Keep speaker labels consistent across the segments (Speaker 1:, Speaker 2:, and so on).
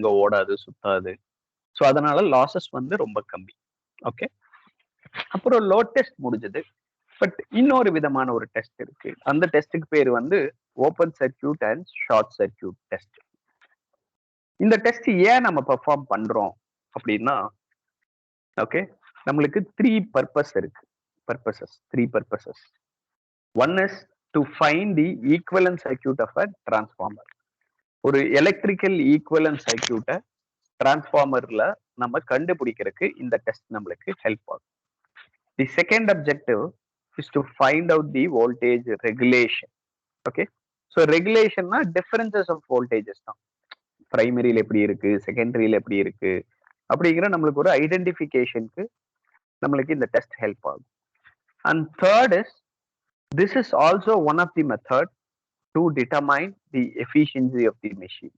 Speaker 1: ஒழுங்கா ஓடாது, சுத்தாது. ஸோ அதனால லாசஸ் வந்து ரொம்ப கம்மி. ஓகே. அப்புறம் லோட் டெஸ்ட் முடிஞ்சது. பட் இன்னொரு விதமான ஒரு டெஸ்ட் இருக்கு. அந்த டெஸ்ட்டுக்கு பேர் வந்து open circuit and short circuit test. இந்த டெஸ்ட் ஏன் நம்ம பெர்ஃபார்ம் பண்றோம் அப்படின்னா, ஓகே, நம்மளுக்கு three purposes. One is to find the equivalent circuit of a transformer. ஒரு எலக்ட்ரிக்கல் ஈக்குவலன்ட் சர்க்யூட்டை டிரான்ஸ்ஃபார்மர்ல நம்ம கண்டுபிடிக்கிறதுக்கு இந்த டெஸ்ட் நம்மளுக்கு ஹெல்ப் ஆகும். The second objective is to find out the voltage regulation. Okay, so ரெகுலேஷன்னா டிஃபரன்சஸ் ஆஃப் வோல்டேஜஸ் தான். பிரைமரியில எப்படி இருக்கு, செகண்டரியில எப்படி இருக்கு அப்படிங்கிற நம்மளுக்கு ஒரு ஐடென்டிஃபிகேஷனுக்கு நம்மளுக்கு இந்த டெஸ்ட் ஹெல்ப் ஆகும். And third is, this is also one of the method to determine the efficiency of the machine.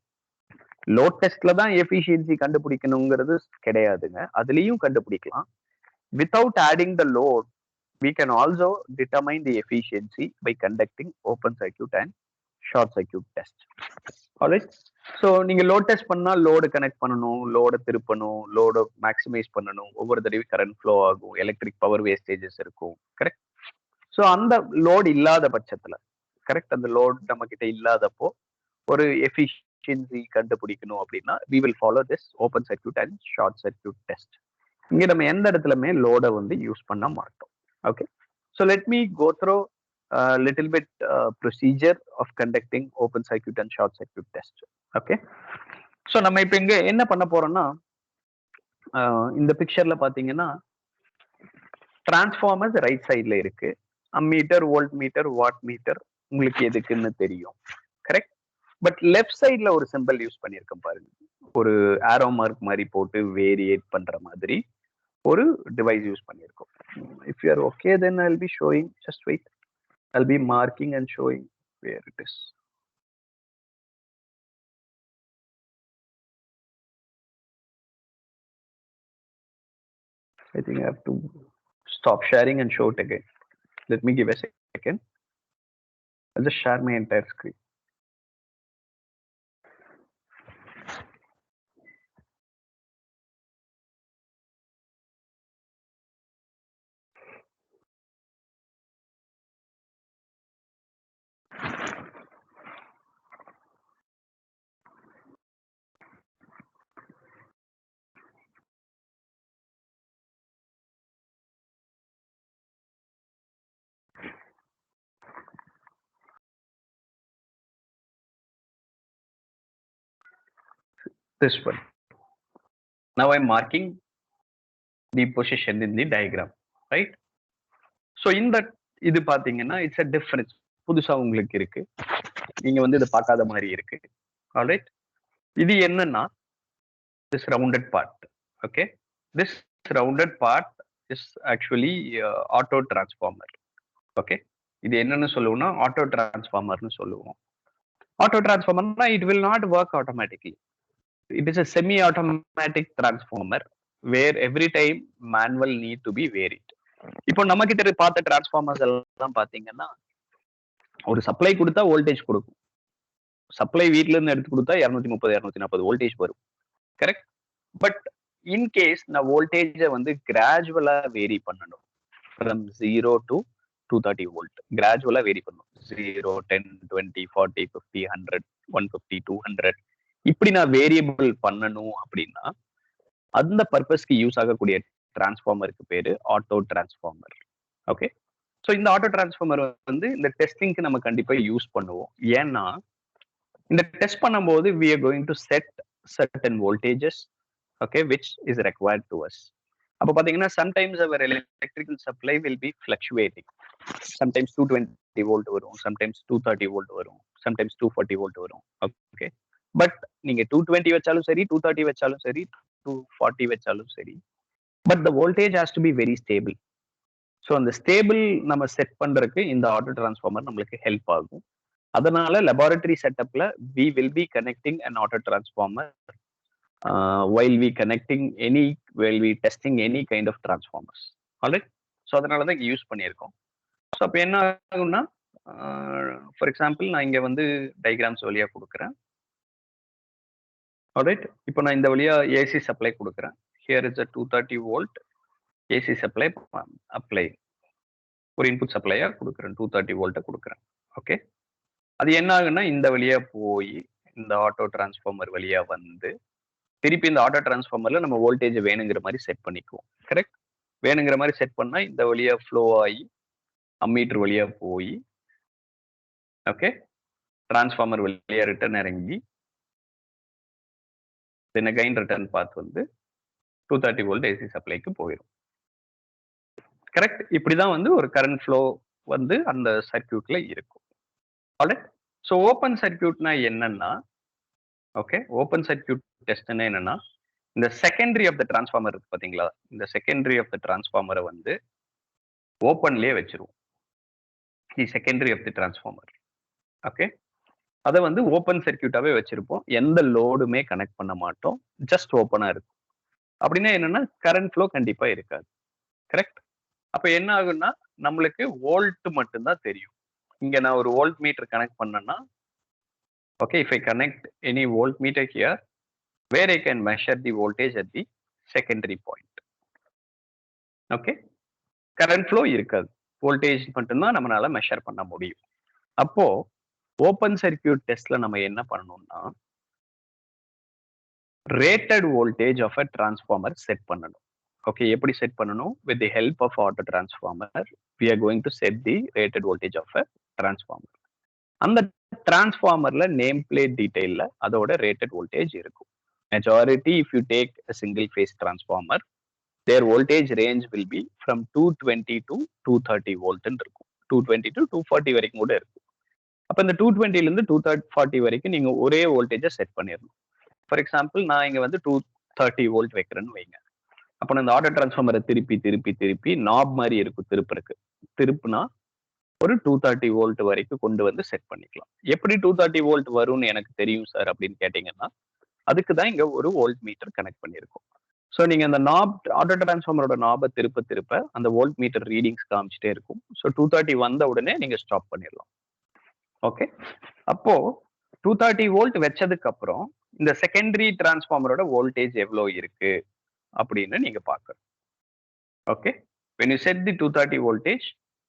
Speaker 1: Load டெஸ்ட்ல தான் எஃபிஷியன்சி கண்டுபிடிக்கணுங்கிறது கிடையாதுங்க, அதுலயும் கண்டுபிடிக்கலாம். Without adding the load we can also determine the efficiency by conducting open circuit and short circuit test. Alright, so நீங்க load test பண்ணா load connect பண்ணணும், லோட திருப்பணும், லோட maximise பண்ணணும், ஒவ்வொரு தடவை கரண்ட் ஃப்ளோ ஆகும், எலக்ட்ரிக் பவர் வேஸ்டேஜஸ் இருக்கும். கரெக்ட். ஸோ அந்த load இல்லாத பட்சத்துல, கரெக்ட், அந்த லோட் நம்ம கிட்ட இல்லாதப்போ ஒரு எஃபிஷியன்சி கண்டுபிடிக்கணும் அப்படின்னா we will follow this open circuit and short circuit test. இங்க நம்ம எந்த இடத்துலயுமே லோட வந்து யூஸ் பண்ண மாட்டோம். Okay, so let me go through a little bit procedure of conducting open circuit and short circuit test. Okay, so நம்ம இப்ப இங்க என்ன பண்ண போறோம்னா, இந்த பிக்சர்ல பாத்தீங்கன்னா டிரான்ஸ்ஃபார்மர்ஸ் ரைட் சைட்ல இருக்கு. Ammeter, volt metre, watt meter உங்களுக்கு எதுக்குன்னு தெரியும். கரெக்ட். பட் லெஃப்ட் சைட்ல ஒரு சிம்பிள் யூஸ் பண்ணியிருக்கேன் பாருங்க, ஒரு ஆரோ மார்க் மாதிரி போட்டு வேரியேட் பண்ற மாதிரி ஒரு டிவைஸ் யூஸ் பண்ணியிருக்கோம். If you are okay, then I'll be showing. Just wait. I'll be marking and showing where it is. I think I have to stop sharing and show it again. Let me give a second. I'll just share my entire screen. This one. Now I'm marking the position in the diagram, right? So in that, இது பாத்தீங்கன்னா it's a difference. புதுசா உங்களுக்கு இருக்கு, நீங்க வந்து இதை பார்க்காத மாதிரி இருக்கு. ஆல்ரைட், இது என்னன்னா this rounded part. Okay, this rounded part is actually auto transformer. Okay, இது என்னன்னு சொல்லுவோம்னா ஆட்டோ டிரான்ஸ்ஃபார்மர்னு சொல்லுவோம். ஆட்டோ டிரான்ஸ்ஃபார்மர்னா it will not work automatically. It is a semi automatic transformer where every time manual need to be varied. இப்போ நம்ம கிட்ட பார்த்த டிரான்ஸ்ஃபார்மர்ஸ் எல்லாம் பாத்தீங்கன்னா ஒரு சப்ளை கொடுத்தா வோல்டேஜ் கொடுக்கும். சப்ளை வீட்ல இருந்து எடுத்து கொடுத்தா 230 240 வோல்டேஜ் வரும். கரெக்ட். பட் இன் கேஸ் நான் வோல்டேஜை வந்து கிராஜுவலா வேரி பண்ணணும். ஃப்ரம் 0 to 230 வோல்ட் கிராஜுவலா வேரி பண்ணணும். 0, 10, 20, 40, 50, 100, 150, 200 இப்படி நான் வேரியபிள் பண்ணணும் அப்படின்னா அந்த பர்பஸ்க்கு யூஸ் ஆகக்கூடிய டிரான்ஸ்ஃபார்மருக்கு பேரு ஆட்டோ டிரான்ஸ்ஃபார்மர். ஓகே, ஸோ இந்த ஆட்டோ டிரான்ஸ்ஃபார்மர் வந்து இந்த டெஸ்டிங்க்கு நம்ம கண்டிப்பா யூஸ் பண்ணுவோம். ஏன்னா இந்த டெஸ்ட் பண்ணும்போது we are going to set certain voltages, okay, which is required to us. அப்போ பாத்தீங்கன்னா sometimes our electrical supply will be fluctuating. Sometimes 220 volt வரும், sometimes 230 volt வரும், sometimes 240 volt வரும். ஓகே, பட் நீங்க 220 வச்சாலும் சரி, 230 வச்சாலும் சரி, 240 வச்சாலும் சரி, but the voltage has to be very stable. So அந்த ஸ்டேபிள் நம்ம செட் பண்றதுக்கு இந்த ஆட்டோ டிரான்ஸ்ஃபார்மர் நம்மளுக்கு ஹெல்ப் ஆகும். அதனால laboratory செட்டப்ல we will be connecting an auto transformer while we testing any kind of transformers. Alright, so அதனால தான் use பண்ணியிருக்கோம். ஸோ அப்போ என்ன ஆகும்னா, ஃபார் எக்ஸாம்பிள் நான் இங்க வந்து டயக்ராம்ஸ் வழியா கொடுக்குறேன். ஆல்ரைட். இப்போ நான் இந்த வழியா ஏசி சப்ளை குடுக்குறேன். Here is a 230 volt AC supply apply. ஒரு இன்புட் சப்ளையா குடுக்குறேன். 230 வோல்ட்ட குடுக்குறேன். ஓகே. அது என்ன ஆகும்னா, இந்த வழியா போயி, இந்த ஆட்டோ டிரான்ஸ்ஃபார்மர் வழியா வந்து, திருப்பி இந்த ஆட்டோ டிரான்ஸ்ஃபார்மர்ல நம்ம வோல்டேஜ் வேணுங்கிற மாரி செட் பண்ணிக்குவோம். கரெக்ட்? வேணுங்கிற மாரி செட் பண்ணா, இந்த வழியா ஃப்ளோ ஆயி, அம்மீட்டர் வழியா போயி, ஓகே. டிரான்ஸ்ஃபார்மர் வழியா ரிட்டர்ன் இறங்கி, தென் அகைன் ரிட்டர்ன் பாத் வந்து 230 வோல்ட் ஏசி சப்ளைக்கு போயிரும். கரெக்ட்? இப்படிதான் வந்து ஒரு கரண்ட் ஃப்ளோ வந்து அந்த சர்க்யூட்ல இருக்கும். ஆல்ரைட்? ஸோ ஓப்பன் சர்க்யூட்னா என்னன்னா, ஓகே. ஓப்பன் சர்க்யூட் டெஸ்ட்னா என்னன்னா, இந்த செகண்டரி ஆஃப் த டிரான்ஸ்ஃபார்மர் இருக்கு பாத்தீங்களா? இந்த செகண்டரி ஆஃப் த டிரான்ஸ்ஃபார்மர வந்து ஓப்பன்லயே வச்சுருவோம். The secondary of the transformer. Okay. அத வந்து ஓப்பன் சர்க்யூட்டாவே வச்சிருப்போம். எந்த லோடுமே கனெக்ட் பண்ண மாட்டோம். ஜஸ்ட் ஓப்பனா இருக்கும். அப்படின்னா என்னன்னா, கரண்ட் ஃப்ளோ கண்டிப்பா இருக்காது. கரெக்ட்? அப்ப என்ன ஆகும்னா, நம்மளுக்கு வோல்ட் மட்டும் தான் தெரியும். இங்க நான் ஒரு வோல்ட் மீட்டர் கனெக்ட் பண்ணேன்னா, okay, if I connect any voltmeter here, where I can measure the voltage at the secondary point. Okay. Current flow இருக்காது. வோல்டேஜ் மட்டும் தான் நம்மனால மெஷர் பண்ண முடியும். அப்போ ஓப்பன் சர்க்யூட் டெஸ்ட்ல நம்ம என்ன பண்ணணும்னா, rated voltage of a transformer set பண்ணணும். ஓகே. எப்படி செட் பண்ணணும்? With the help of auto transformer, we are going to set the rated voltage of a transformer. அந்த டிரான்ஸ்ஃபார்மர்ல நேம் பிளேட் டீடைல்ல அதோட ரேட்டட் வோல்டேஜ் இருக்கும். Majority if you take a single phase transformer, their voltage range will be from 220 to 230 volt இருக்கும். 220 to 240 வரைக்கும் கூட இருக்கும். அப்ப இந்த 220ல இருந்து 240 வரைக்கும் நீங்க ஒரே வோல்டேஜ செட் பண்ணிரணும். ஃபார் எக்ஸாம்பிள் நான் இங்க வந்து 230 வோல்ட் வைக்கிறேன்னு வைங்க. அப்ப நான் இந்த ஆட்டோ டிரான்ஸ்ஃபார்மர திருப்பி நாப் மாரி இருக்கும் திருப்புறக்கு. திருப்புனா ஒரு 230 வோல்ட் வரைக்கும் கொண்டு வந்து செட் பண்ணிக்கலாம். எப்படி 230 வோல்ட் வரும்னு எனக்கு தெரியும் சார் அப்படின்னு கேட்டீங்கன்னா, அதுக்கு தான் இங்க ஒரு வோல்ட் மீட்டர் கனெக்ட் பண்ணியிருக்கோம். ஸோ நீங்க அந்த நாப் ஆட்டோ டிரான்ஸ்ஃபார்மரோட நாப திருப்ப அந்த வோல்ட் மீட்டர் ரீடிங்ஸ் காமிச்சிட்டே இருக்கும். ஸோ 230 வந்த உடனே நீங்க ஸ்டாப் பண்ணிடலாம். ஓகே. அப்போ 230 வோல்ட் வச்சதுக்கு அப்புறம் இந்த செகண்டரி டிரான்ஸ்ஃபார்மரோட வோல்டேஜ் எவ்வளோ இருக்கு அப்படின்னு நீங்க பார்க்கணும். Okay. When you set the 230 voltage,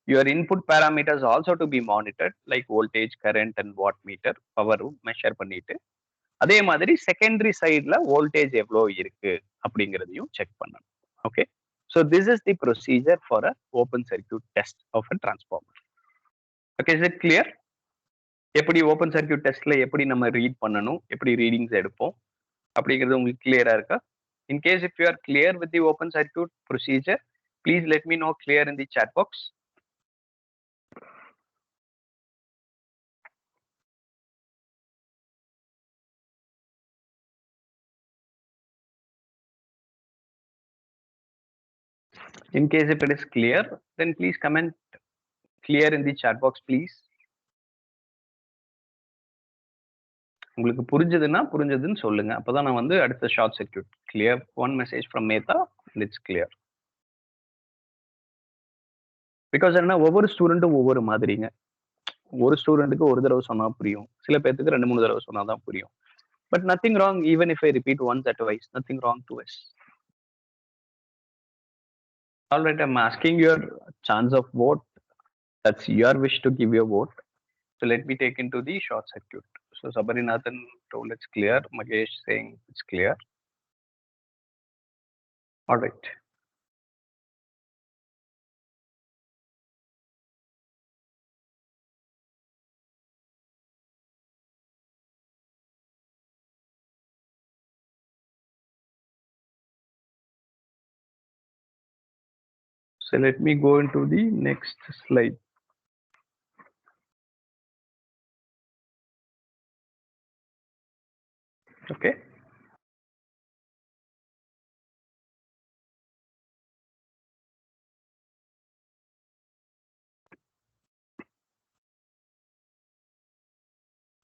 Speaker 1: your input parameters also to be monitored like voltage, current and watt meter, power measure பண்ணிட்டு அதே மாதிரி செகண்டரி சைடுல வோல்டேஜ் எவ்வளோ இருக்கு அப்படிங்கிறதையும் செக் பண்ணணும். Okay. So this is the procedure for a open circuit test of a transformer. Okay, is it clear? எப்படி open circuit டெஸ்ட்ல எப்படி நம்ம ரீட் பண்ணணும், எப்படி ரீடிங்ஸ் எடுப்போம் அப்படிங்கிறது உங்களுக்கு கிளியரா இருக்கா? In case if you are clear with the open circuit procedure, please let me know clear in the chat box. In case if it is clear, then please comment clear in the chat box, please. உங்களுக்கு புரிஞ்சதுன்னா புரிஞ்சதுன்னு சொல்லுங்க. அப்பதான் நான் வந்து அடுத்த short circuit clear. One message from Mehta, it's clear. Because என்ன ஒவ்வொரு ஸ்டூடெண்ட்டும் ஒவ்வொரு மாதிரிங்க. ஒரு ஸ்டூடெண்ட்டுக்கு ஒரு தடவை சொன்னா புரியும். சில பேர்த்துக்கு 2, 3 தடவை சொன்னா தான் புரியும். But nothing wrong even if I repeat once at twice. Nothing wrong to us. Alright, I am asking your chance of vote. That's your wish to give your vote. So let me take into the short circuit. So Sabarinathan told it's clear. Magesh saying it's clear. All right. So let me go into the next slide. Okay.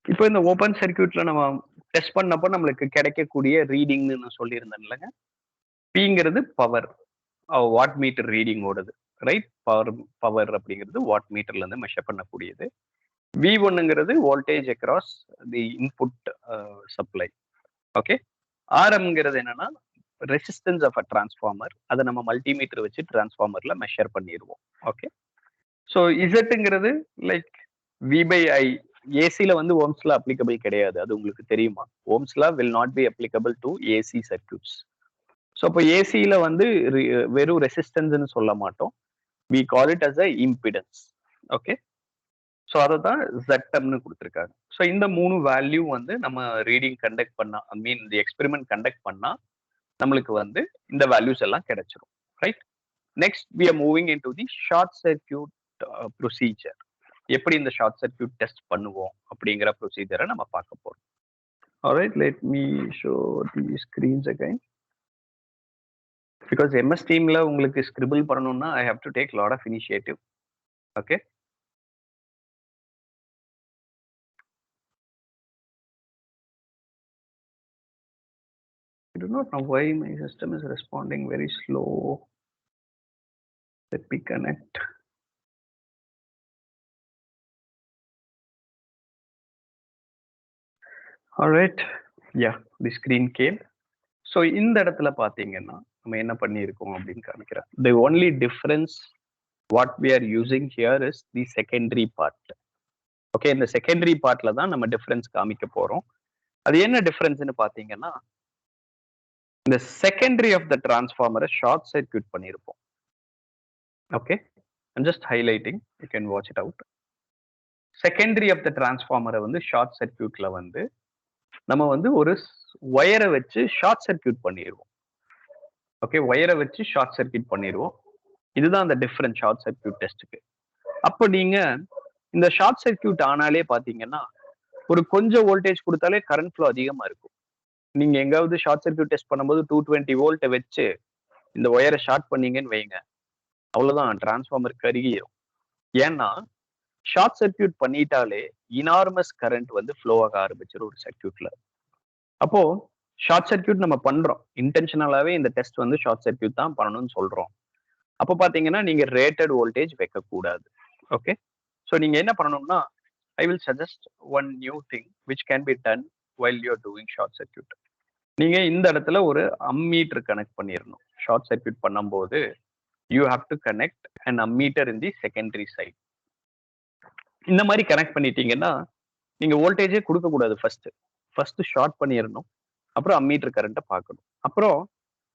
Speaker 1: இப்போ இந்த open சர்க்யூட்ல நம்ம test பண்ணப்போ நம்மளுக்கு கிடைக்கக்கூடிய ரீடிங்னு நான் சொல்லியிருந்தேன் இல்லைங்க. பிங்கிறது பவர், வாட் மீட்டர் ரீடிங் ஓடுது, ரைட்? பவர் பவர் அப்படிங்கிறது வாட் மீட்டர்ல இருந்து மெஷர் பண்ணக்கூடியது. வி ஒன்னுங்கிறது voltage across the input supply. Okay. ஆர்எம்ங்கிறது என்னன்னா, ரெசிஸ்டன்ஸ் ஆஃப் அ டிரான்ஸ்ஃபார்மர். அத நம்ம மல்டிமீட்டர் வச்சு டிரான்ஸ்ஃபார்மர்ல மெஷர் பண்ணிருவோம். ஓகே. ஸோ இசட்ங்கிறது லைக் வி பை ஐ. ஏசில வந்து ஓம்ஸ் லா அப்ளிகபிள் கிடையாது. அது உங்களுக்கு தெரியுமா? Ohm's law will not be applicable to AC circuits. So அப்போ ஏசில வந்து வெறும் ரெசிஸ்டன்ஸ்ன்னு சொல்ல மாட்டோம். We call it as a impedance. Okay. So அததான் ZMன்னு குடுத்திருக்காங்க. ஸோ இந்த 3 வேல்யூ வந்து நம்ம ரீடிங் கண்டக்ட் பண்ணா, ஐ மீன் இந்த எக்ஸ்பெரிமென்ட் கண்டக்ட் பண்ணா, நம்மளுக்கு வந்து இந்த வேல்யூஸ் எல்லாம் கிடைச்சிரும். Right? Next we are moving into the short circuit procedure. எப்படி இந்த ஷார்ட் சர்க்யூட் டெஸ்ட் பண்ணுவோம் அப்படிங்கிற ப்ரொசீஜரை நம்ம பார்க்க போறோம். Alright, let me show the screens again. Because MS டீம்ல உங்களுக்கு ஸ்கிரிபிள் பண்ணணும்னா I have to take lot of initiative. Okay. I do not know why my system is responding very slow. Let me connect. Alright. Yeah, the screen came. So இந்த இடத்துல பாத்தீங்கன்னா நம்ம என்ன பண்ணியிருக்கோம் அப்படின்னு காமிக்கிறேன். The only difference what we are using here is the secondary part. Okay, இந்த secondary பார்ட்ல தான் நம்ம டிஃபரன்ஸ் காமிக்க போறோம். அது என்ன டிஃபரன்ஸ்னு பாத்தீங்கன்னா, இந்த செகண்டரி ஆஃப் த டிரான்ஸ்ஃபார்மரை ஷார்ட் சர்க்யூட் பண்ணியிருப்போம். Okay, I'm just highlighting. You can watch it out. Secondary of the டிரான்ஸ்ஃபார்மரை வந்து ஷார்ட் சர்க்யூட்ல வந்து நம்ம வந்து ஒரு ஒயரை வச்சு ஷார்ட் சர்க்யூட் பண்ணிடுவோம். ஓகே, ஒயரை வச்சு ஷார்ட் சர்க்யூட் பண்ணிடுவோம். இதுதான் அந்த டிஃபரன்ஸ் ஷார்ட் சர்க்யூட் டெஸ்ட்டுக்கு. அப்போ நீங்க இந்த ஷார்ட் சர்க்யூட் ஆனாலே பாத்தீங்கன்னா ஒரு கொஞ்சம் வோல்டேஜ் கொடுத்தாலே கரண்ட் ஃப்ளோ அதிகமா இருக்கும். நீங்க எங்காவது ஷார்ட் சர்க்யூட் டெஸ்ட் பண்ணும்போது 220 வோல்ட்டை வச்சு இந்த ஒயரை ஷார்ட் பண்ணீங்கன்னு வைங்க, அவ்வளவுதான், டிரான்ஸ்ஃபார்மர் கருகிரும். ஏன்னா ஷார்ட் சர்க்யூட் பண்ணிட்டாலே இனார்மஸ் கரண்ட் வந்து ஃப்ளோ ஆக ஆரம்பிச்சிடும் ஒரு சர்க்யூட்ல. அப்போ ஷார்ட் சர்க்யூட் நம்ம பண்றோம், இன்டென்ஷனலாவே இந்த டெஸ்ட் வந்து ஷார்ட் சர்க்யூட் தான் பண்ணணும்னு சொல்றோம். அப்போ பாத்தீங்கன்னா நீங்க ரேட்டட் வோல்டேஜ் வைக்க கூடாது. ஓகே. ஸோ நீங்க என்ன பண்ணணும்னா, I will suggest one new thing which can be done while you are doing short circuit. நீங்க இந்த இடத்துல ஒரு அம்மீட்டர் கனெக்ட் பண்ணிடணும். ஷார்ட் சர்க்யூட் பண்ணும்போது you have to connect and ammeter in the secondary side. இந்த மாதிரி கனெக்ட் பண்ணிட்டீங்கன்னா நீங்க வோல்டேஜே கொடுக்க கூடாது. ஃபர்ஸ்ட் ஷார்ட் பண்ணிடணும். அப்புறம் அம்மீட்டர் கரண்ட்டை பார்க்கணும். அப்புறம்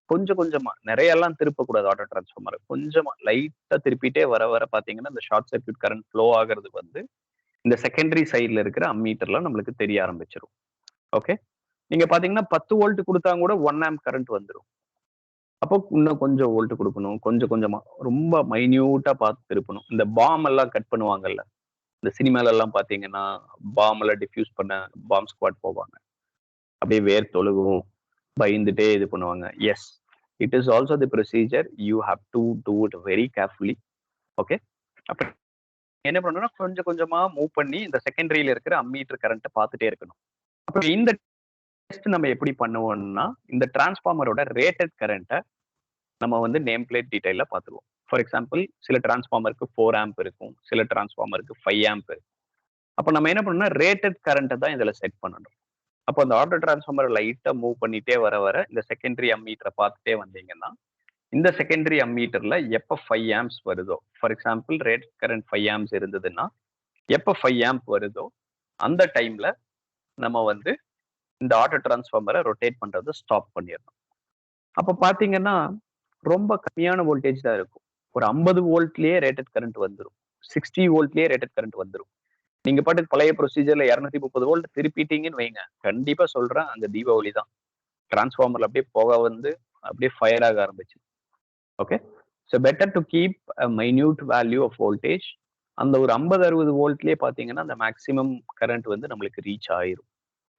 Speaker 1: கொஞ்சம் கொஞ்சமா, நிறைய எல்லாம் திருப்பக்கூடாது ஆட்டோ டிரான்ஸ்ஃபார்மர். கொஞ்சமா லைட்டா திருப்பிட்டே வர வர பாத்தீங்கன்னா இந்த ஷார்ட் சர்க்யூட் கரண்ட் ஃப்ளோ ஆகிறது வந்து இந்த செகண்டரி சைட்ல இருக்கிற அம்மீட்டர்ல நம்மளுக்கு தெரிய ஆரம்பிச்சிடும். ஓகே. நீங்க பாத்தீங்கன்னா 10 வோல்ட் கொடுத்தா கூட 1 ஆம்ப் கரண்ட் வந்துடும். அப்போ இன்னும் கொஞ்சம் வோல்ட் கொடுக்கணும். கொஞ்சம் கொஞ்சமா ரொம்ப மைன்யூட்டா பார்த்து திருப்பணும். இந்த பாம் எல்லாம் கட் பண்ணுவாங்கல்ல, இந்த சினிமால எல்லாம் பாத்தீங்கன்னா பாம் எல்லாம் டிஃப்யூஸ் பண்ண பாம் ஸ்குவாட் போவாங்க. அப்படியே வேர்த்தொழுகும், பயந்துட்டே இது பண்ணுவாங்க. Yes, it is also the procedure. You have to do it very carefully. Okay. அப்ப என்ன பண்ணணும்னா கொஞ்சம் கொஞ்சமா மூவ் பண்ணி இந்த செகண்டரியில இருக்கிற அம்மீட்டர் கரண்ட்டை பார்த்துட்டே இருக்கணும். அப்ப இந்த டெஸ்ட் நம்ம எப்படி பண்ணுவோம்னா, இந்த டிரான்ஸ்ஃபார்மரோட ரேட்டட் கரண்ட்டை நம்ம வந்து நேம் பிளேட் டீடைல்ல பார்த்துருவோம். ஃபார் எக்ஸாம்பிள், சில டிரான்ஸ்ஃபார்மருக்கு 4 ஆம்ப் இருக்கும், சில டிரான்ஸ்ஃபார்மருக்கு 5 ஆம்ப் இருக்கும். அப்ப நம்ம என்ன பண்ணணும்னா ரேட்டட் கரண்ட்டை தான் இதுல செட் பண்ணணும். அப்போ அந்த ஆட்டோ டிரான்ஸ்ஃபார்மர் லைட்டா மூவ் பண்ணிட்டே வர வர இந்த செகண்டரி அம்மீட்டரை பார்த்துட்டே வந்தீங்கன்னா, இந்த செகண்டரி அம்மீட்டர்ல எப்ப 5 ஆம்ப்ஸ் வருதோ, for example rate current 5 amps இருந்ததுன்னா, எப்ப 5 ஆம்ப் வருதோ அந்த டைம்ல நம்ம வந்து இந்த ஆட்டோ டிரான்ஸ்ஃபார்மரை ரொட்டேட் பண்றதை ஸ்டாப் பண்ணிடணும். அப்ப பாத்தீங்கன்னா ரொம்ப கம்மியான வோல்டேஜ் தான் இருக்கும். ஒரு 50 வோல்ட்லயே ரேட்டட் கரண்ட் வந்துடும். 60 வோல்ட்லயே ரேட்டட் கரண்ட் வந்துடும். நீங்க பாட்டுக்கு பழைய ப்ரொசீஜர்ல 230 வோல்ட் திருப்பிட்டீங்கன்னு வைங்க, கண்டிப்பா சொல்றேன், அங்க தீபாவளி தான். டிரான்ஸ்ஃபார்மர்ல அப்படியே போக வந்து அப்படியே ஃபயர் ஆக ஆரம்பிச்சு. Okay. So better to keep a minute value of voltage. அந்த ஒரு 50-60 வோல்ட்லயே பாத்தீங்கன்னா அந்த மேக்ஸிமம் கரண்ட் வந்து நம்மளுக்கு ரீச் ஆயிரும்.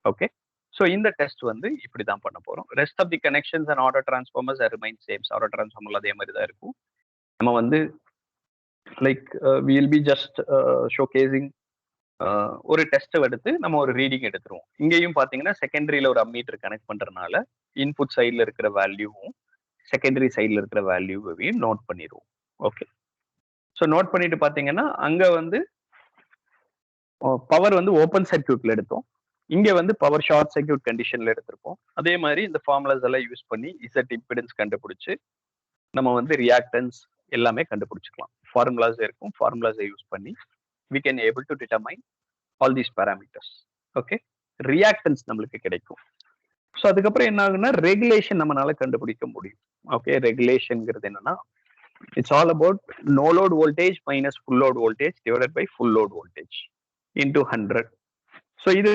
Speaker 1: ஓகே. ஸோ இந்த டெஸ்ட் வந்து இப்படிதான் பண்ண போறோம். Rest of the connections and auto transformers remain same. Auto டிரான்ஸ்ஃபார்மர்ல அதே மாதிரி தான் இருக்கும். நம்ம வந்து like will be just showcasing ஒரு டெஸ்ட் எடுத்து நம்ம ஒரு ரீடிங் எடுத்துருவோம். இங்கேயும் பாத்தீங்கன்னா செகண்டரியில ஒரு அம்மீட்டர் கனெக்ட் பண்றதுனால இன்புட் சைட்ல இருக்கிற வேல்யூவும் செகண்டரி சைட்ல இருக்கிற வேல்யூவையும் நோட் பண்ணிடுவோம். ஓகே. ஸோ நோட் பண்ணிட்டு பாத்தீங்கன்னா அங்க வந்து பவர் வந்து ஓப்பன் சர்க்யூட்ல எடுத்தோம். இங்க வந்து பவர் ஷார்ட் சர்க்யூட் கண்டிஷன்ல எடுத்திருப்போம். அதே மாதிரி இந்த ஃபார்முலாஸ் எல்லாம் யூஸ் பண்ணி இசட் இம்பிடன்ஸ் கண்டுபிடிச்சு நம்ம வந்து ரியாக்டன்ஸ் எல்லாமே கண்டுபிடிச்சுக்கலாம். ஃபார்முலாஸ் இருக்கும். ஃபார்முலாஸை யூஸ் பண்ணி we can able to determine all these parameters. Okay, reactance நம்மளுக்கு கிடைக்கும். ஸோ அதுக்கப்புறம் என்ன ஆகுன்னா ரெகுலேஷன் நம்மளால கண்டுபிடிக்க முடியும். ஓகே, ரெகுலேஷன்ங்கிறது என்னன்னா it's all about no load voltage minus full load voltage divided by full load voltage into 100. So இது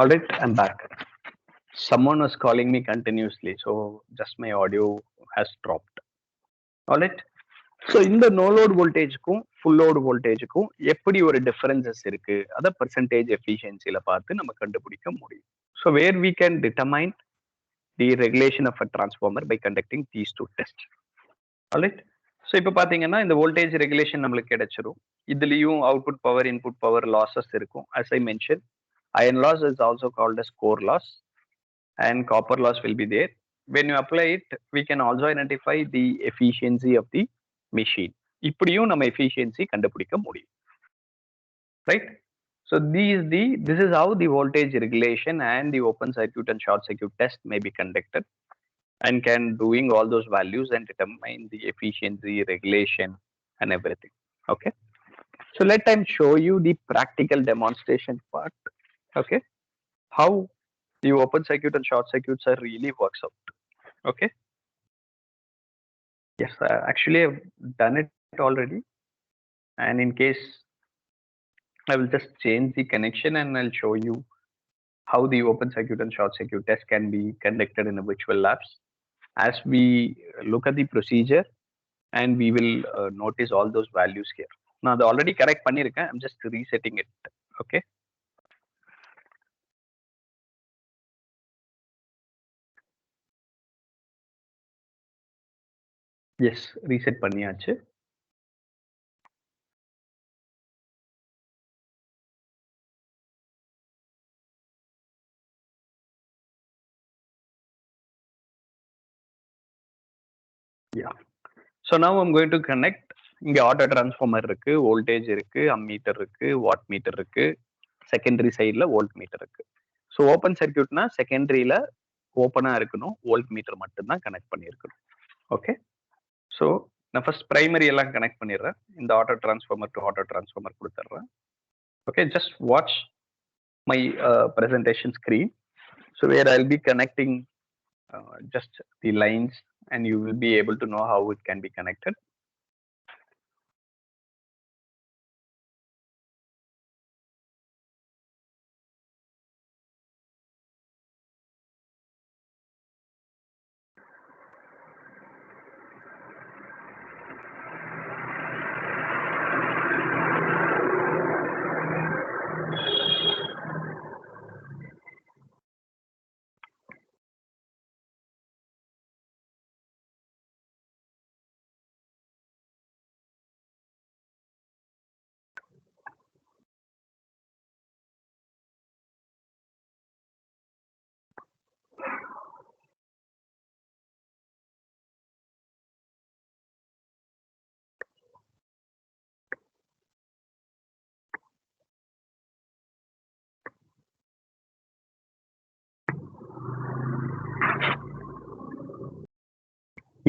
Speaker 1: all right, I'm back. Someone was calling me continuously, so just my audio has dropped. All right. So இந்த no load வோல்டேஜுக்கும் full load வோல்டேஜுக்கும் எப்படி ஒரு differences இருக்கு அதை percentage எஃபிஷியன்சியில பார்த்து நம்ம கண்டுபிடிக்க முடியும். So where we can determine the regulation of a transformer by conducting these two test. Alright. So இப்போ பார்த்தீங்கன்னா இந்த வோல்டேஜ் ரெகுலேஷன் நம்மளுக்கு கிடைச்சிரும். இதுலேயும் output power input power losses இருக்கும். As I mention iron loss is also called as core loss and copper loss will be there. When you apply it, we can also identify the efficiency of the machine. இப்படியும் நம்ம efficiency கண்டுபிடிக்க முடியும். Right? So this is how the voltage regulation and the open circuit and short circuit test may be conducted and can doing all those values and determine the efficiency, regulation and everything. Okay. So let time show you the practical demonstration part. Okay. How the open circuit and short circuits are really works out. Okay. Yes, actually I've done it already, and in case I will just change the connection and I'll show you how the open circuit and short circuit test can be conducted in a virtual labs. As we look at the procedure and we will notice all those values here. Now the already correct பண்ணிருக்கேன். I'm just resetting it. Okay. Yes, reset பண்ணியாச்சு. Yeah. So now I'm going to connect. இங்க auto transformer இருக்கு, voltage இருக்கு, ammeter இருக்கு, watt meter இருக்கு, secondary சைட்ல volt meter இருக்கு. So open சர்க்கியூட்னா செகண்டரியில ஓப்பனா இருக்கணும், வோல்ட் மீட்டர் மட்டும்தான் கனெக்ட் பண்ணியிருக்கணும். ஓகே. ஸோ நான் ஃபர்ஸ்ட் பிரைமரி எல்லாம் கனெக்ட் பண்ணிடுறேன். இந்த auto transformer to auto transformer கொடுத்துட்றேன். Okay, just watch my presentation screen. So where I'll be connecting just the lines and you will be able to know how it can be connected.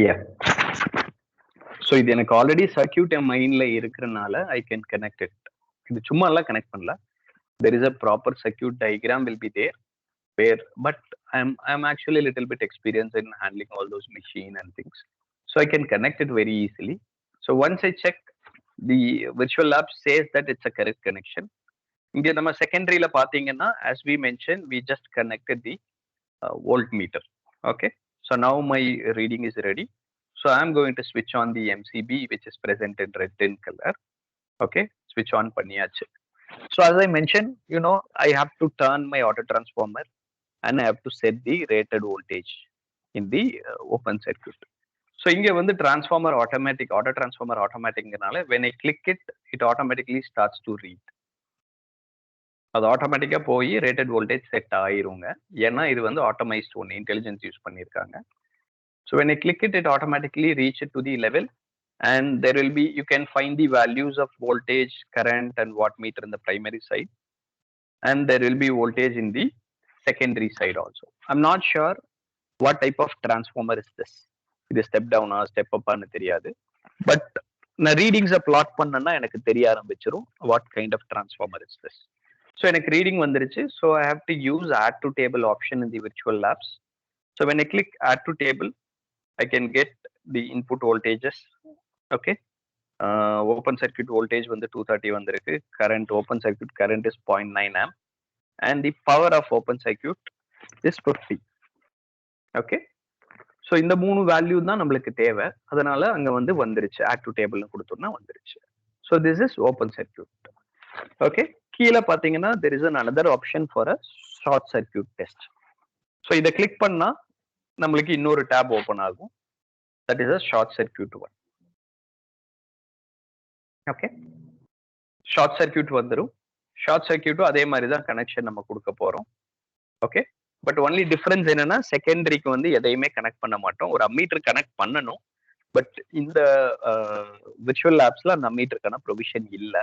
Speaker 1: Yeah. So இது எனக்கு already circuit என் மைண்ட்ல இருக்கிறனால I can connect it. இது சும்மா எல்லாம் connect பண்ணல. There is a proper circuit diagram will be there where, but I'm actually a little bit experienced in handling all those machine and things, so I can connect it very easily. So once I check, the virtual lab says that it's a correct connection. இங்க நம்ம செகண்டரியில பாத்தீங்கன்னா as we mentioned we just connected the voltmeter. Okay, so now my reading is ready. So I'm going to switch on the MCB, which is present in red in color. Okay, switch on பண்ணியாச்சு. So as I mentioned, I have to turn my auto transformer and I have to set the rated voltage in the open circuit. So இங்க வந்து transformer auto transformer automaticனால when I click it, it automatically starts to read. அது ஆட்டோமேட்டிக்கா போய் rated voltage set ஆயிருங்க. ஏன்னா இது வந்து automised ஒன்று, இன்டெலிஜென்ஸ் யூஸ் பண்ணியிருக்காங்க. So when I click it, it automatically reach it to the level, and there will be, you can find the values of voltage, current, and wattmeter in the primary side, and there will be voltage in the secondary side also. I'm not sure what type of transformer is this. இது step டவுனா step அப்பான்னு தெரியாது, but நான் ரீடிங்ஸை plot பண்ணேன்னா எனக்கு தெரிய ஆரம்பிச்சிடும் what kind of transformer is this. So எனக்கு ரீடிங் வந்துருச்சு. So I have to use add to table option in the virtual labs. So when I click add to table, I can get the input voltages. Okay, open circuit voltage வந்து 230 வந்திருக்கு. Current, open circuit current is 0.9 amp, and the power of open circuit is 50. Okay, so இந்த மூணு value தான் நம்மளுக்கு தேவை. அதனால அங்க வந்து வந்துருச்சு, ஆட் டு டேபிள்னு கொடுத்தோம்னா வந்துருச்சு. So this is open circuit. Okay, கீழே பாத்தீங்கன்னா there is another option for a short circuit test. So இதை கிளிக் பண்ணா நம்மளுக்கு இன்னொரு டேப் ஓபன் ஆகும். That is a short circuit one. Okay, short circuit வந்துரும். ஷார்ட் சர்க்கியூட்டும் அதே மாதிரி தான் கனெக்ஷன் நம்ம கொடுக்க போறோம். ஓகே, பட் ஒன்லி டிஃபரன்ஸ் என்னன்னா செகண்டரிக்கு வந்து எதையுமே கனெக்ட் பண்ண மாட்டோம். ஒரு அம்மீட்டர் கனெக்ட் பண்ணணும், பட் இந்த விர்ச்சுவல் லேப்ஸ்ல அந்த அம்மீட்டருக்கான ப்ரொவிஷன் இல்லை.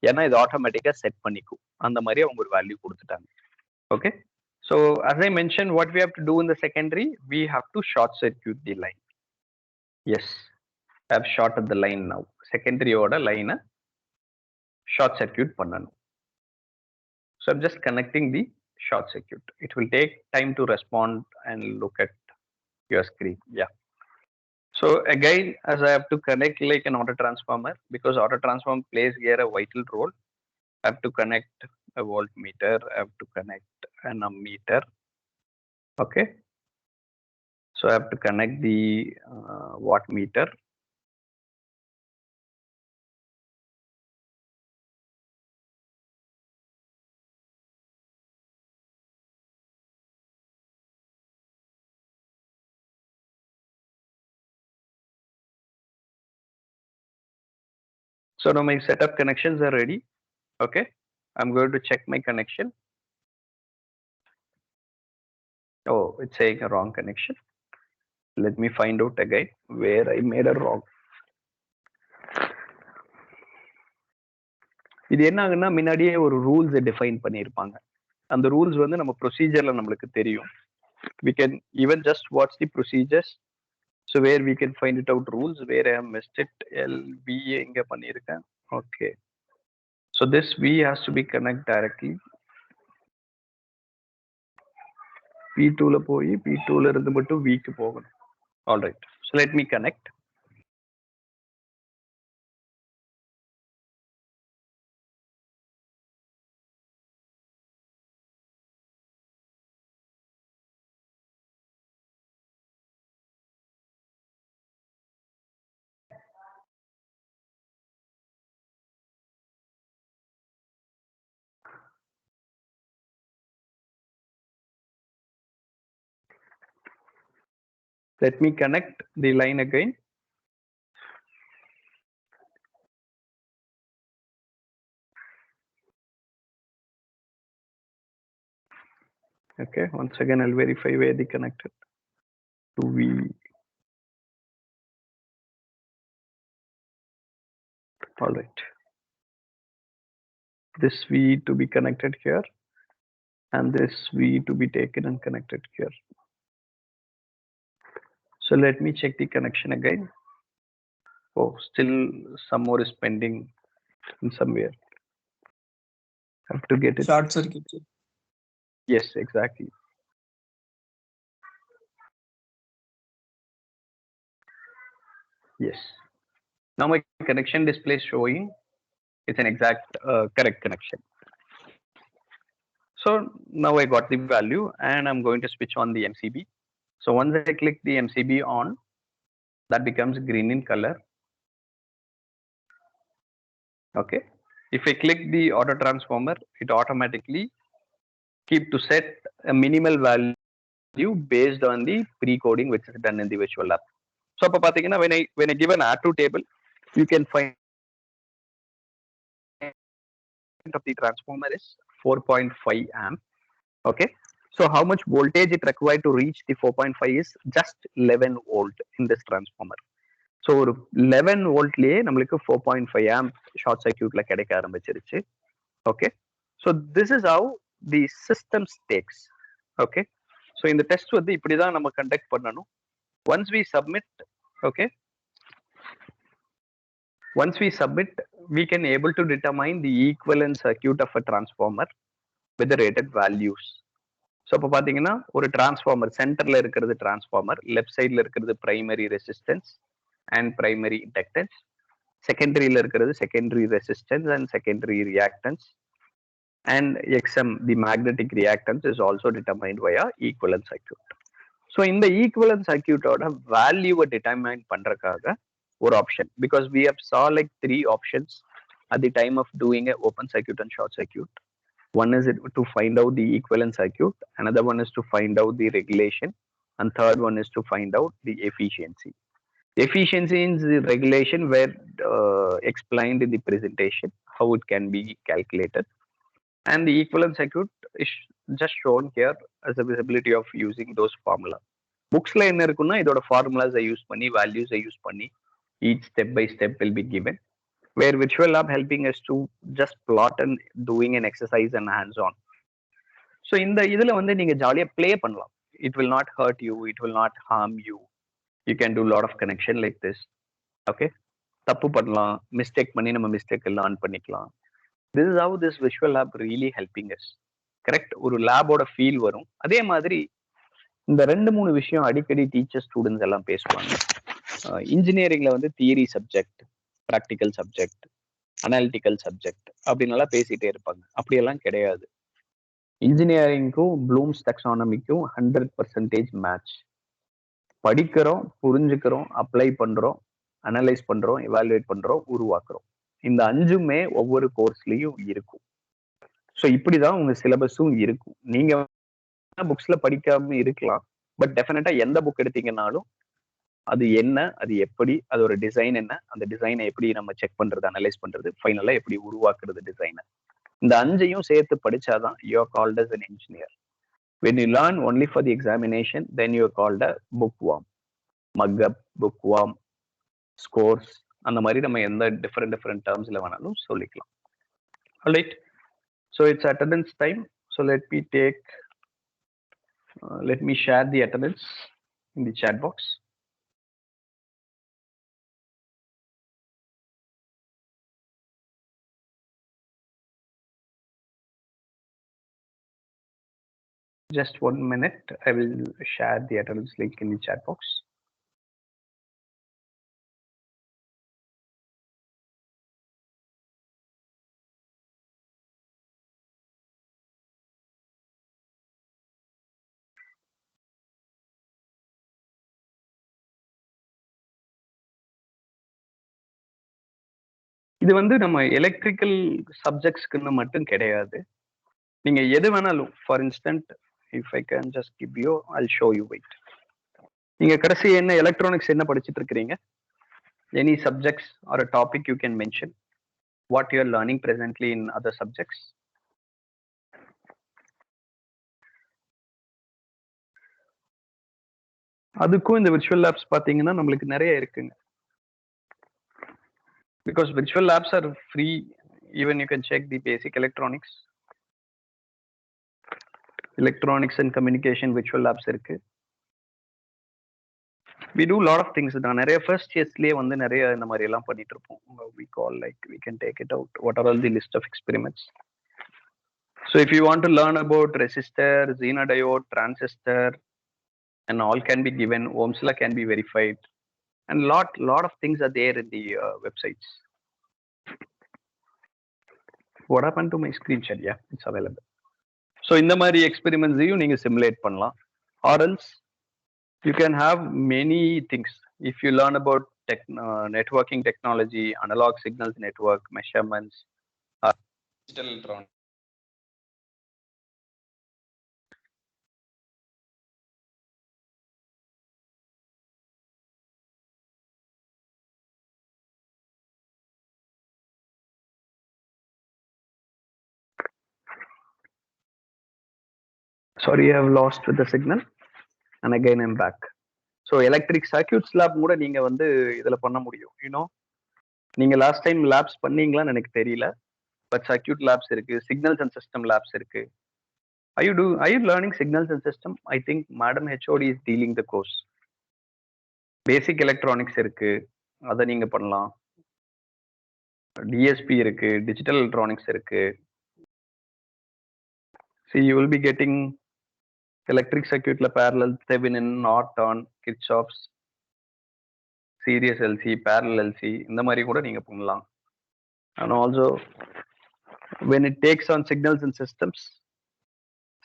Speaker 1: ஏன்னா இது ஆட்டோமேட்டிக்கா செட் பண்ணிக்கும், அந்த மாதிரி அவங்க ஒரு வேல்யூ கொடுத்துட்டாங்க. Okay, so as I mentioned, what we have to do in the secondary, we have to short circuit the line. Yes, I have shorted the line now. செகண்டரியோட லைனை ஷார்ட் சர்க்கியூட் பண்ணணும். So I'm just connecting the short circuit. It will take time to respond and look at your screen. Yeah. So again, as I have to connect like an auto transformer, because auto transformer plays here a vital role, I have to connect a voltmeter, I have to connect an ammeter. Okay, so I have to connect the wattmeter. So now my setup connections are ready. Okay, I'm going to check my connection. Oh, it's saying a wrong connection. Let me find out again where I made a wrong. இது என்ன ஆகுன்னா, முன்னாடியே ஒரு rules define பண்ணியிருப்பாங்க. அந்த rules வந்து நம்ம ப்ரொசீஜர்ல நம்மளுக்கு தெரியும். We can even just watch the procedures. So where we can find it out rules, where I have missed it. LV எங்க பண்ணியிருக்கேன். Okay, so this V has to be connect directly. P2 ல போய் P2 ல இருந்து மட்டும் V க்கு போகணும். All right, so let me connect. Let me connect the line again. Okay, once again I'll verify where they connected to V. All right, this V to be connected here, and this V to be taken and connected here. So let me check the connection again. Oh, still some more is pending in somewhere. Have to get it.
Speaker 2: Short circuit.
Speaker 1: Yes, exactly. Yes. Now my connection display is showing it's an exact correct connection. So now I got the value and I'm going to switch on the MCB. So once I click the MCB on, that becomes green in color. Okay, if I click the auto transformer, it automatically keep to set a minimal value based on the pre-coding which is done in the virtual lab. So அப்ப பாத்தீங்கன்னா when I give an R2 table, you can find of the transformer is 4.5 amp. Okay, so how much voltage it required to reach the 4.5 is just 11 volt in this transformer. So ஒரு 11 வோல்ட்லயே நம்மளுக்கு 4.5 amp short சர்க்யூட்ல கிடைக்க ஆரம்பிச்சிருச்சு. Okay, so this is how the system takes. Okay, so இந்த test வந்து இப்படிதான் நம்ம conduct பண்ணணும். Once we submit, okay, once we submit, we can able to determine the equivalent circuit of a transformer with the rated values. So இப்போ பார்த்தீங்கன்னா ஒரு transformer சென்டர்ல இருக்கிறது டிரான்ஸ்ஃபார்மர், லெஃப்ட் சைடில் இருக்கிறது primary resistance and primary inductance, செகண்டரியில் இருக்கிறது secondary resistance and secondary reactance, and XM, the magnetic reactance, is also determined via equivalent circuit. So in the equivalent circuit order value determined பண்றதுக்காக ஒரு option, because we have saw like 3 options at the time of doing a open circuit and short circuit. One is to find out the equivalent circuit, another one is to find out the regulation, and third one is to find out the efficiency. Efficiency in the regulation were explained in the presentation, how it can be calculated, and the equivalent circuit is just shown here as a visibility of using those formula. Booksல என்ன இருக்குன்னா இதோட formulas use பண்ணி values use பண்ணி each step by step will be given, where virtual lab helping us to just plot and doing an exercise and hands on. So இந்த இதுல வந்து நீங்க ஜாலியா ப்ளே பண்ணலாம். It will not hurt you, it will not harm you. You can do lot of connection like this. Okay, தப்பு பண்ணலாம், mistake பண்ணி நம்ம மிஸ்டேக் லேர்ன் பண்ணிக்கலாம். This is how this virtual lab really helping us. Correct, ஒரு லேபோட feel வரும். அதே மாதிரி இந்த 2-3 விஷயம் அடிக்கடி டீச்சர் ஸ்டூடெண்ட்ஸ் எல்லாம் பேசுவாங்க. இன்ஜினியரிங்ல வந்து theory subject, practical subject, analytical subject அப்படின்னு எல்லாம் பேசிட்டே இருப்பாங்க. அப்படியெல்லாம் கிடையாது. இன்ஜினியரிங்க்கும் ப்ளூம்ஸ் டாக்ஸானமிக்கும் 100% மேட்ச். படிக்கிறோம், புரிஞ்சுக்கிறோம், அப்ளை பண்றோம், அனலைஸ் பண்றோம், எவாலுவேட் பண்றோம், உருவாக்குறோம். இந்த 5மே ஒவ்வொரு கோர்ஸ்லயும் இருக்கும். ஸோ இப்படிதான் உங்க சிலபஸும் இருக்கும். நீங்க புக்ஸ்ல படிக்காம இருக்கலாம், பட் டெஃபினட்டா எந்த புக் எடுத்தீங்கன்னாலும் அது என்ன, அது எப்படி, அதோட டிசைன் என்ன, அந்த டிசைனை எப்படி நம்ம செக் பண்றது, அனலைஸ் பண்றது, ஃபைனலா எப்படி உருவாக்குறது டிசைனை, இந்த 5ஐயும் சேர்த்து படிச்சாதான் you are called as an engineer. When you learn only for the examination, then you are called a bookworm, mug up, bookworm, scores, அந்த மாதிரி நம்ம எந்த டிஃபரெண்ட் டேர்ம்ஸ்ல வேணாலும் சொல்லிக்கலாம். Alright, so it's attendance time. So let me share the attendance in the chat box. Just 1 minute, I will share the attendance link in the chat box. இது வந்து நம்ம electrical சப்ஜெக்ட்ஸ்க்குன்னு மட்டும் கிடையாது. நீங்க எது வேணாலும், for instant if I can just give you, I'll show you. Wait, நீங்க கடைசி என்ன எலக்ட்ரானிக்ஸ் என்ன படிச்சுட்டு இருக்கிறீங்க? Any subjects or a topic you can mention what you are learning presently in other subjects. அதுக்கும் இந்த விர்ச்சுவல் லேப்ஸ் பாத்தீங்கன்னா நம்மளுக்கு நிறைய இருக்குங்க. Because virtual labs are free, even you can check the basic electronics and communication virtual labs இருக்கு. We do lot of things. நான் நிறைய first இயர்ஸ்லயே வந்து நிறைய இந்த மாதிரி எல்லாம் பண்ணிட்டு இருப்போம். We call like we can take it out what are all the list of experiments. So if you want to learn about resistor, xenodiode, transistor, and all can be given, Ohm's law can be verified, and lot of things are there in the websites. What happened to my screenshot? Yeah, it's available. So இந்த மாதிரி எக்ஸ்பெரிமெண்ட்ஸையும் நீங்க simulate பண்ணலாம். Or else You can have many things if you learn about networking technology, analog signals network, measurements, digital electronics. Sorry, I have lost with the signal, and again I'm back. So electric circuits lab கூட நீங்க வந்து இதுல பண்ண முடியும். You know நீங்க last time labs பண்ணீங்களான்னு எனக்கு தெரியல. But circuit labs இருக்கு, சிக்னல்ஸ் அண்ட் சிஸ்டம் லேப்ஸ் இருக்கு. Are you learning signals and system? I think Madam HOD is dealing the course. Basic electronics இருக்கு, அதை நீங்க பண்ணலாம். டிஎஸ்பி இருக்கு, டிஜிட்டல் எலக்ட்ரானிக்ஸ் இருக்கு. See, you will be getting electric circuitல parallel, Thevenin, Norton, Kirchhoff's, series LC, parallel LC, இந்த மாதிரி கூட நீங்க பண்ணலாம். And also when it takes on signals and systems,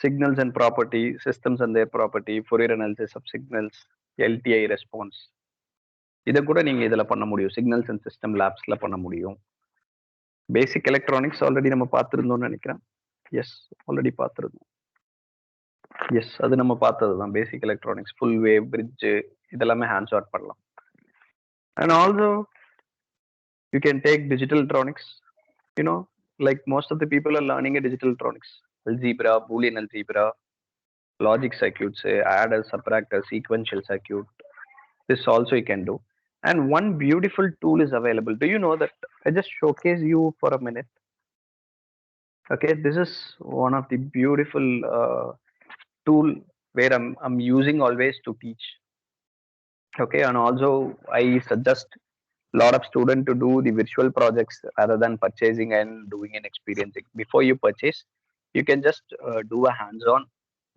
Speaker 1: signals and property, systems and their property, Fourier analysis of signals, LTI response, இதை கூட நீங்க இதுல பண்ண முடியும். சிக்னல்ஸ் அண்ட் சிஸ்டம் லேப்ஸ்ல பண்ண முடியும். பேசிக் எலக்ட்ரானிக்ஸ் ஆல்ரெடி நம்ம பார்த்துருந்தோம்னு நினைக்கிறேன். எஸ், ஆல்ரெடி பார்த்துருந்தோம். எஸ், அது நம்ம பார்த்தது தான். Basic electronics, full wave, bridge, இதெல்லாமே ஹேண்ட்ஸ் ஆன் பண்ணலாம். And also you can take digital electronics. You know like most of the people are learning a digital electronics, algebra, boolean algebra, logic circuits, adder, subtractor, sequential circuit. This also you can do. And one beautiful tool is available. Do you know that? I just showcase you for a minute. Okay, this is one of the beautiful tool where I'm using always to teach. Okay, and also I suggest lot of students to do the virtual projects rather than purchasing and doing an experiencing. Before you purchase, you can just do a hands-on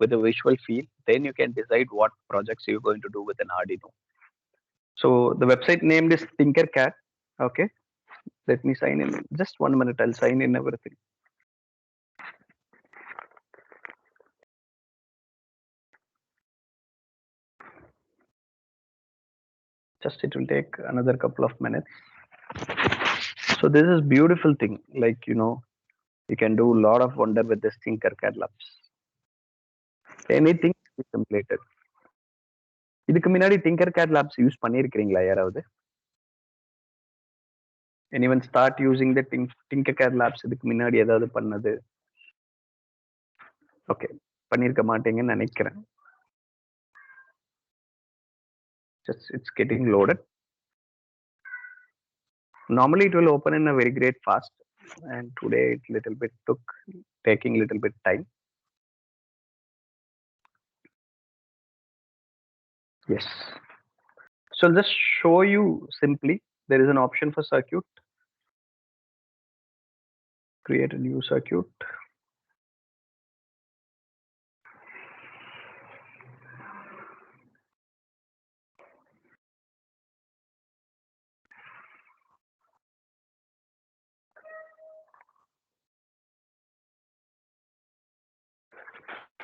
Speaker 1: with a visual feel. Then you can decide what projects you're going to do with an Arduino. So the website named is Tinkercad. Okay, let me sign in. Just 1 minute, I'll sign in everything. Just it will take another couple of minutes. So this is beautiful thing. Like, you know, you can do a lot of wonder with this Tinkercad labs. Anything is completed. இதுக்கு முன்னாடி Tinkercad labs use பண்ணியிருக்கிறீங்களா யாராவது? Anyone start using the Tinkercad labs இதுக்கு முன்னாடி ஏதாவது பண்ணது? Okay, பண்ணிருக்க மாட்டீங்கன்னு நினைக்கிறேன். Just it's getting loaded. Normally it will open in a very great fast, and today it little bit taking little bit time. Yes. So I'll just show you simply. There is an option for circuit. Create a new circuit.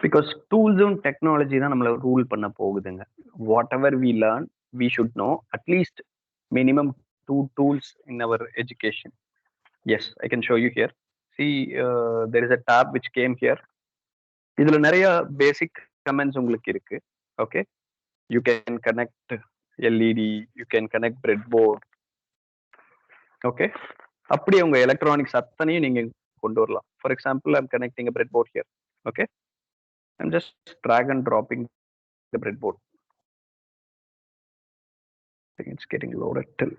Speaker 1: Because tools and technology தான் நம்மள rule பண்ண போகுதுங்க. Whatever we learn, we should know at least minimum 2 tools in our education. Yes, I can show you here. See, there is a tab which came here. இதுல நிறைய பேசிக் comments உங்களுக்கு இருக்கு. Okay, you can connect LED, you can connect breadboard. Okay, அப்படி உங்க electronics அத்தனையும் நீங்க கொண்டு வரலாம். For example, I'm connecting a breadboard here. Okay, I'm just drag and dropping the breadboard. I think it's getting loaded till.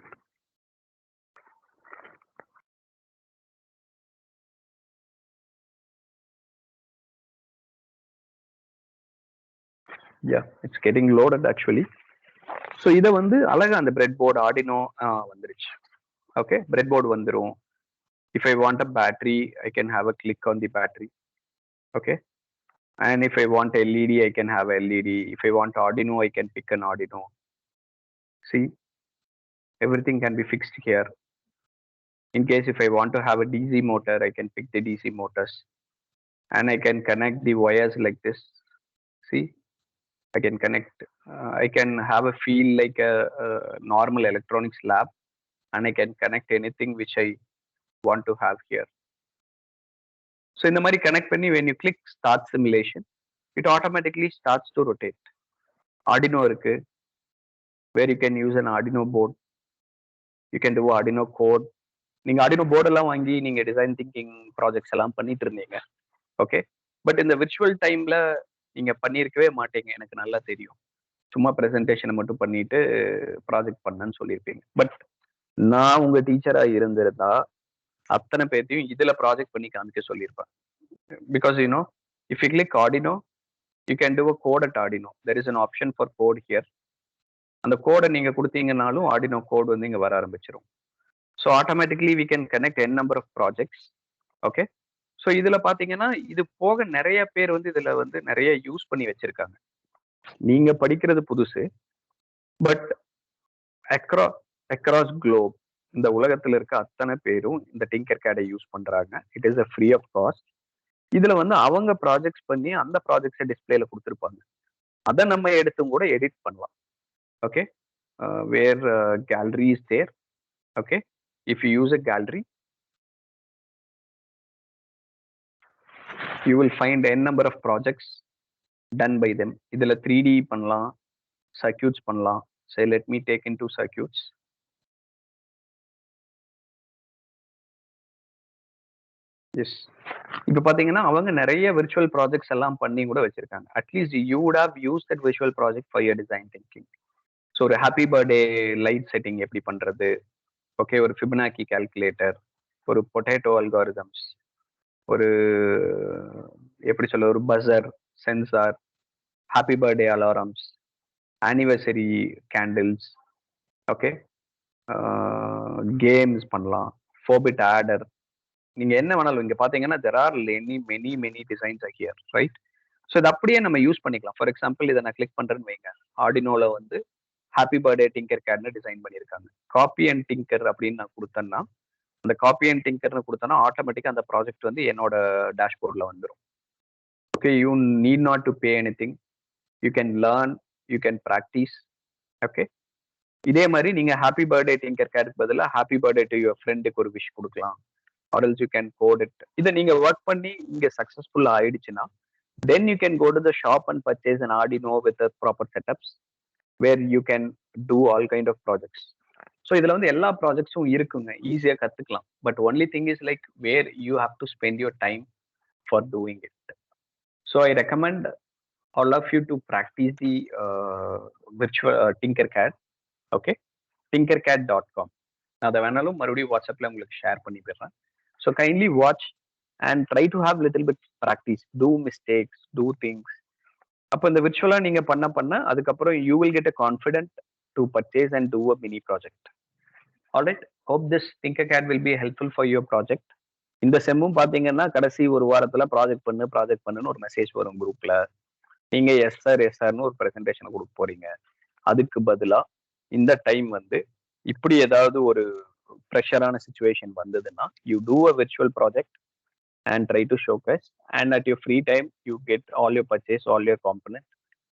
Speaker 1: Yeah, it's getting loaded actually. So இத வந்து அழகா அந்த breadboard Arduino வந்துருச்சு. Okay, breadboard வந்துரும். If I want a battery, I can have a click on the battery. Okay, and if I want LED, I can have LED. If I want Arduino, I can pick an Arduino. See, everything can be fixed here. In case if I want to have a DC motor, I can pick the DC motors, and I can connect the wires like this. See, I can connect. I can have a feel like a normal electronics lab, and I can connect anything which I want to have here. So in the மாதிரி connect பண்ணி when you click start simulation, it automatically starts to rotate. Arduino இருக்கு, where you can use an Arduino board. You can do Arduino code. நீங்க Arduino board எல்லாம் வாங்கி நீங்க design thinking projects எல்லாம் பண்ணிட்டு இருந்தீங்க. ஓகே, பட் இந்த விர்ச்சுவல் டைம்ல நீங்க பண்ணியிருக்கவே மாட்டீங்க, எனக்கு நல்லா தெரியும். சும்மா ப்ரெசன்டேஷனை மட்டும் பண்ணிட்டு ப்ராஜெக்ட் பண்ணேன்னு சொல்லியிருப்பீங்க. பட் நான் உங்க டீச்சரா இருந்திருந்தா அத்தனை பேர்த்தையும் இதுல ப்ராஜெக்ட் பண்ணி காமிக்க சொல்லியிருப்பேன். Because you know, if you click Arduino, you can do a code at Arduino. There is an option for code here. அந்த கோடை நீங்க கொடுத்தீங்கன்னாலும் ஆர்டினோ கோட் வந்து இங்க வர ஆரம்பிச்சிடும். So automatically we can connect N number of projects. Okay, so இதுல பாத்தீங்கன்னா இது போக நிறைய பேர் வந்து இதுல வந்து நிறைய யூஸ் பண்ணி வச்சிருக்காங்க. நீங்க படிக்கிறது புதுசு, பட் அக்ராஸ் குளோப் இந்த உலகத்துல இருக்க அத்தனை பேரும் இந்த டிங்கர் கேடை யூஸ் பண்றாங்க. It is a free of cost. இதுல வந்து அவங்க ப்ராஜெக்ட்ஸ் பண்ணி அந்த ப்ராஜெக்ட்ஸை டிஸ்பிளேல கொடுத்துருப்பாங்க. அதை நம்ம எடுத்தும் கூட எடிட் பண்ணலாம். Okay, where gallery is there. Okay, if you use a gallery, you will find n number of projects done by them. இதுல 3D பண்ணலாம், circuits பண்ணலாம். Say let me take into circuits. Yes, இப்போ பாத்தீங்கன்னா அவங்க நிறைய virtual projects எல்லாம் பண்ணி கூட வச்சிருக்காங்க. At least you would have use that virtual project for your design thinking. So ஒரு ஹாப்பி பர்த்டே லைட் செட்டிங் எப்படி பண்றது, ஓகே, ஒரு ஃபிபனாக்கி கால்குலேட்டர், ஒரு பொட்டேட்டோ அல்காரிதம்ஸ், ஒரு எப்படி சொல்ல, ஒரு buzzer, sensor, happy birthday alarms, anniversary candles, okay, games பண்ணலாம், 4-bit ஆடர், நீங்க என்ன வேணாலும் இங்க பாத்தீங்கன்னா there are many designs are here, right? So இது அப்படியே நம்ம யூஸ் பண்ணிக்கலாம். ஃபார் எக்ஸாம்பிள் இதை நான் கிளிக் பண்றேன்னு வைங்க, ஆர்டினோல வந்து ஹாப்பி பர்த்டே டிங்கர் கேட்னு டிசைன் பண்ணியிருக்காங்க. காப்பி அண்ட் டிங்கர் அப்படின்னு நான் கொடுத்தேன்னா, அந்த காப்பி அண்ட் டிங்கர்னு கொடுத்தேன்னா ஆட்டோமேட்டிக்கா அந்த ப்ராஜெக்ட் வந்து என்னோட டேஷ்போர்ட்ல வந்துடும். Okay, you need not to pay anything, you can learn, you can practice. Okay, இதே மாதிரி நீங்க ஹாப்பி பர்த்டே டிங்கர் கேட்க்கு பதிலாக ஹாப்பி பர்த்டே டு யுவர் ஃப்ரெண்டுக்கு ஒரு விஷ் கொடுக்கலாம். or else you can code it. இதை நீங்க ஒர்க் பண்ணி இங்க சக்சஸ்ஃபுல்லா ஆயிடுச்சுன்னா, then you can go to the shop and purchase an Arduino with the proper setups where you can do all kind of projects. So இதுல வந்து எல்லா ப்ராஜெக்ட்ஸும் இருக்குங்க, ஈஸியா கத்துக்கலாம். But only thing is like where you have to spend your time for doing it. So I recommend all of you to practice the virtual Tinkercad. Okay, tinkercad.com. நான் அதை வேணாலும் மறுபடியும் வாட்ஸ்அப்ல உங்களுக்கு ஷேர் பண்ணி போயிடுறேன். So kindly watch and try to have little bit practice, do mistakes, do things. அப்போ இந்த விர்ச்சுவலா நீங்க பண்ண அதுக்கப்புறம் you will get a confident to purchase and do a mini project. Alright, hope this Tinkercad will be helpful for your project. இந்த செம்மும் பாத்தீங்கன்னா கடைசி ஒரு வாரத்துல ப்ராஜெக்ட் பண்ணுன்னு ஒரு மெசேஜ் வரும் குரூப்ல. நீங்க எஸ் சார்னு ஒரு ப்ரெசன்டேஷன் கொடுக்க போறீங்க. அதுக்கு பதிலா இந்த டைம் வந்து இப்படி ஏதாவது ஒரு ப்ரெஷரான சுச்சுவேஷன் வந்ததுன்னா, you do a virtual project and try to showcase, and at your free time you get all your purchase all your component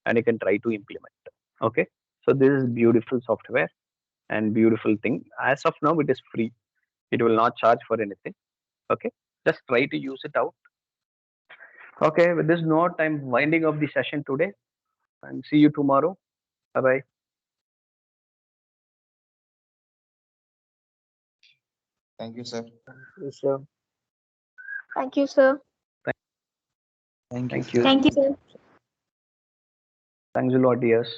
Speaker 1: and you can try to implement. Okay, so this is beautiful software and beautiful thing. As of now it is free, it will not charge for anything. Okay, just try to use it out. Okay, with this note I'm winding up the session today and see you tomorrow. Bye bye.
Speaker 2: Thank you, sir.
Speaker 3: Thank you, sir.
Speaker 4: Thank you, sir.
Speaker 1: Thank you.
Speaker 4: Thank you, sir.
Speaker 1: Thanks a lot, dears.